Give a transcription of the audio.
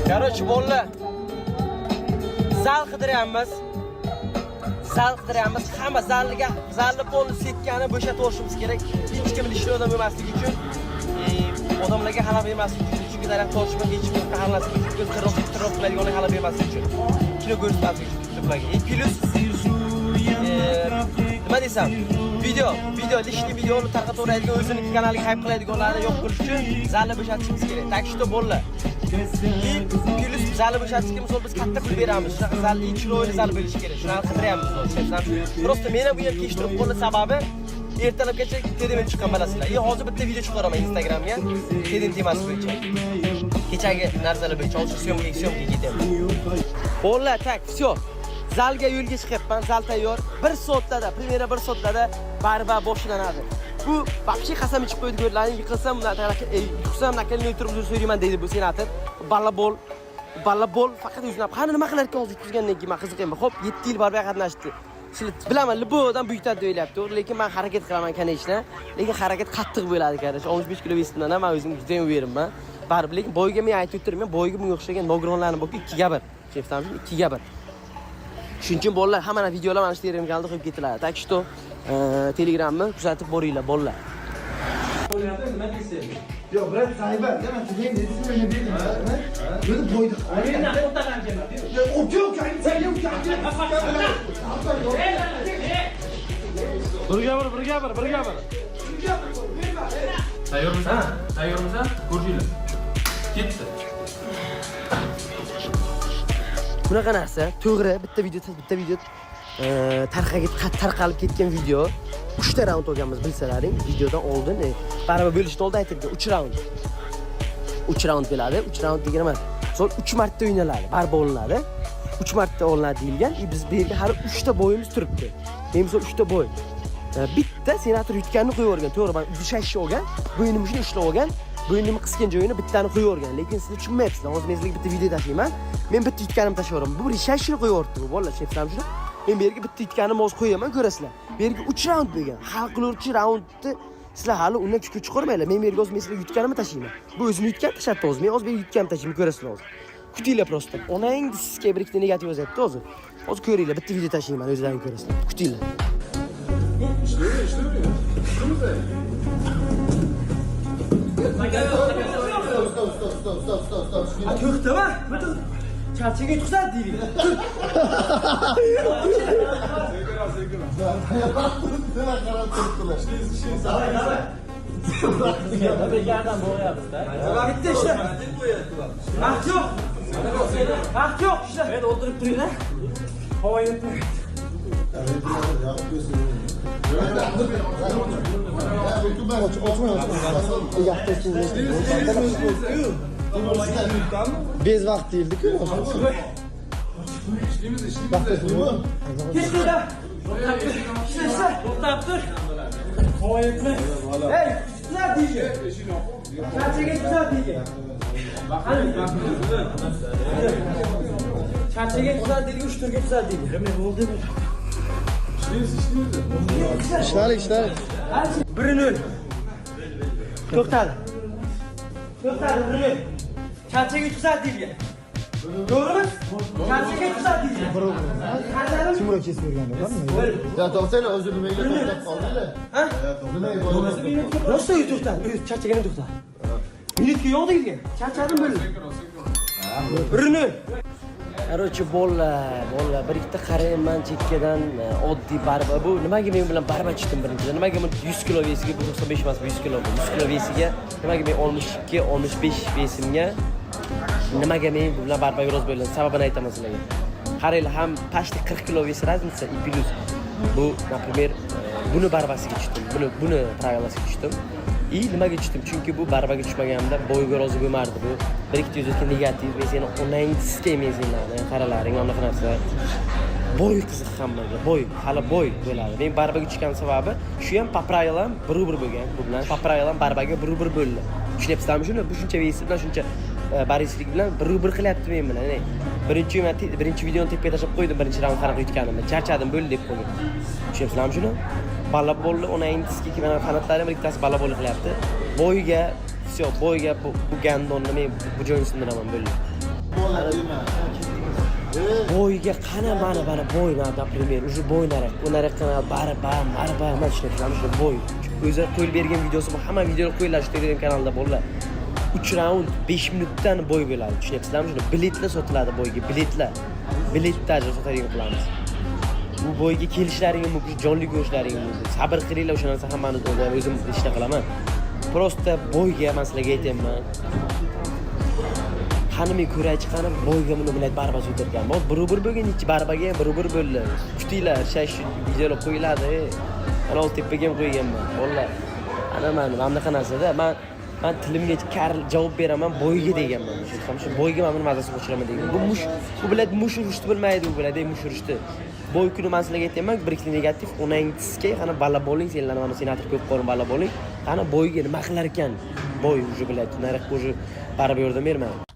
Короче, bolalar. Zal qidiryapmiz. Hamma zalni polni setkani bo'shatib olishimiz kerak. Hech kim ishli odam emasligi uchun, odamlarga xalal bermasligi uchun, chunki taraf tortishma hech kim qaharlasligi uchun, qiroq qiladigan xalal bermasligi uchun. Kino ko'rsatmaslik uchun YouTube'ga. Plus nima desam, video lishli videoni tarqataveradigan o'zining kanaliga hype qiladiganlarni yo'q qilish uchun zalni bo'shatishimiz kerak. Tak что bolalar. Plus zalni bo'shatishga misol biz katta pul beramiz. Shunaqa zal 2 kilolik zal bo'lishi kerak. Shuni qidiryapmiz. Просто men ham bu yerga kechtirib qo'ygan sababi ertalabgacha tediment chiqqan bilasizlar. Hozir bitta video chiqaraman Instagramga. Tediment temasi bo'yicha. Kechagi narsalar bo'yicha syomka ketyapman. Bolalar, tak, всё. Zalga yo'lga chiqyapman. Zal tayyor. 1 soatlarda, primera 1 soatlarda barba boshlanadi. Bu вообще qasam ichib qo'ydi ko'rlaring, yiqilsam, yiqilsam nakalni o'tirib so'rayman deydi bu senator. Ballabol faqat o'zini qani nima qilar ekan hozir yutgandan keyin men qiziqaman. Xo'p, 7 yil barba qatnashdi. Sizlar bilaman, libodan buyutadi deyapti, lekin men harakat qilaman kanishni. Lekin harakat qattiq bo'ladi karash. 15 kilo vesimdan ham o'zim juda ham verimman. Baribir lekin boyga men aytib o'tirman, boyga bunga o'xshagan nogironlarni borki 2 ga 1. Tushunamizmi? 2 ga 1. Shuning uchun bolalar hamma videolar mana shu Telegram kanalda qo'yib ketiladi. Tak что Telegramni kuzatib boringlar bolalar. Nima deysiz? Yo'q, brat, saybat. Men dedim, ne dedim? Böyle boydik. Men o'rtadan kelma. Yok, sen yok. Birga bir. Tayyormisan? Ko'rjinglar. Ketdi. Bunaqa narsa, to'g'ri, bitta video tarqalib ketgan video 3 ta raund olganmiz bilsalaring, videodan oldin, baraba bo'lishdan oldin aytdim, 3 raund. 3 raund bo'ladi. 3 raund deganim, so'ng 3 marta o'ynaladi, barba olinadi. 3 marta olinadi deyilgan. Biz bu yerga hali 3 ta bo'yimiz turibdi. Men misol 3 ta bo'y. Bitta senator yutganni qo'yib o'rgan. To'g'ri, men ushashni olgan, bo'yinimni shuni ushlab olgan. Bo'yinimni qisgan joyini bittani qo'yib o'rgan. Lekin siz tushunmayapsizlar. Hozir men sizga bitta video tashlayman. Men bitta yutganimni tashlayveraman. Bu rishashni qo'yib o'rdi bu bolalar, tushunasizlarmi shuni? Men bu yerga bitta yutganimni hozir qo'yaman, ko'rasizlar. Bu yerga 3 raund bo'lgan. Hal qiluvchi raundni sizlar hali undan fikr chiqarmaylar. Men bu yerga hozir men sizga yutganimni tashlayman. Bu o'zim yutgan tashlabdi hozir. Men hozir bu yutganimni tashlayman, ko'rasizlar hozir. Kutinglar просто. Onang sizga bir ikkita negativ yozyapti hozir. Hozir ko'ringlar, bitta video tashlayman, o'zlaring ko'rasizlar. Kutinglar. Stop. To'xtama. Charchaga tuxsat deylik. Bitti işte. Vaqt yo'q işte. Ben o'ldirib turinglar. Havo yetmaydi. Bez vaqt değildi-ku. Geç burada. İşte. To'xtab tur. Havo yetmaydi. Hey, tutar deydi. Charchaga tutar deydi. Charchaga tutar deydi, 3 turga tutar deydi. Nima bo'ldi bu? İşler. 1-0. To'xtadi. 1-0. Charchaga tutar deydi. Doğru mu? Charchaga tutar deydi. Kimura kesib o'rgandi, to'g'rimi? Ya to'xtanglar, o'zini nimaga to'xtab qoldinglar? Ha? Nimaga bo'ldi? Rosta to'xtadi. Charchagani to'xtadi. Minutga yo'q deyilgan. Charchadim bo'ldi. 1-0. Короче, bolalar, bir ikkita qarayman chekkadan oddiy barba. Bu nimaga men bilan barba chiqdim birinchidan? Nimaga men 100 kilo vesiga, bu 95 emas, 100 kilo. 100 kilo vesiga, nimaga men 62, 65 vesimga nimaga men bilan barba yo'roz bo'ldim? Sababini aytaman sizlarga. Qaranglar, ham почти 40 kilo ves разница и плюс. Bu, например, buni barbasiga tushdim. Buni правилasiga tushdim. И nimaga tushdim? Chunki bu barbaga tushmaganimda bo'yga rozi bo'lmardi bu. Bir ikkita yuzga negativ va seni onang sistemangizlarni qaralaring, anaqa narsa. Bo'y qiziq hammaga. Hali bo'y bo'ladi. Men barbaga tushgan sababi shu ham по правилам bir bo'lgan. Bu bilan по правилам barbaga bir bo'ldi. Tushunyapsizlarmi shuni? Bu shuncha vesi bilan shuncha barislik bilan bir qilyapti men bilan. Birinchi videoni tepaga tashlab qo'ydim, birinchi raund qanaqa yutganimni. Charchadim, bo'ldi deb qo'ydim. Tushunyapsizlarmi shuni? Balabolni o'nayingiski mana qanotlarim ikkitasi balabolni qilyapti. Bo'yiga, всё, bo'yiga bu gandonni men bu joyini sindiraman, bo'ldi. Bo'yiga qana mana bo'y, например, уже bo'y naraqana barba, mana tushunasizlarmi shu bo'y. O'zi qo'yib bergan videosi bu, hamma videolar qo'yiladi shu Telegram kanalda bo'ladi. 3 raund 5 minutdan bo'y bo'ladi. Tushunyapsizlarmi shuni? Biletlar sotiladi bo'yga, biletlar. Biletlar sotadigan qilamiz. Bu bo'yga kelishlaring mumkin, jonli ko'rishlaring mumkin. Sabr qilinglar, o'sha narsa hammani o'zim ishla qilaman. Prosta bo'yga men sizlarga aytayman. Qani men ko'ray chiqarim, bo'yga buni bilan barbaz o'tirgan. Bu bir bo'lgan ichi barbaga ham bir bo'ldi. Kutinglar, shu videolar qo'yiladi. Kanal tepaga ham qo'yganman. Vallahi ana mana bunaqa narsada men tilimga javob beraman, bo'yiga deganman. Shu bo'yiga men buni mazasini qo'shiraman degan. Bu biladi mush urishni bilmaydi, u biladi mush urishni. Bo'y kuni men sizlarga aytayman, bir ikkita negativ, 10-ga qani balla bo'ling, senlar mana senator ko'p qo'rin balla bo'ling. Qani bo'yiga nima qilar ekan? Bo'y уже biladi, nariq уже baribir yordam bermaydi.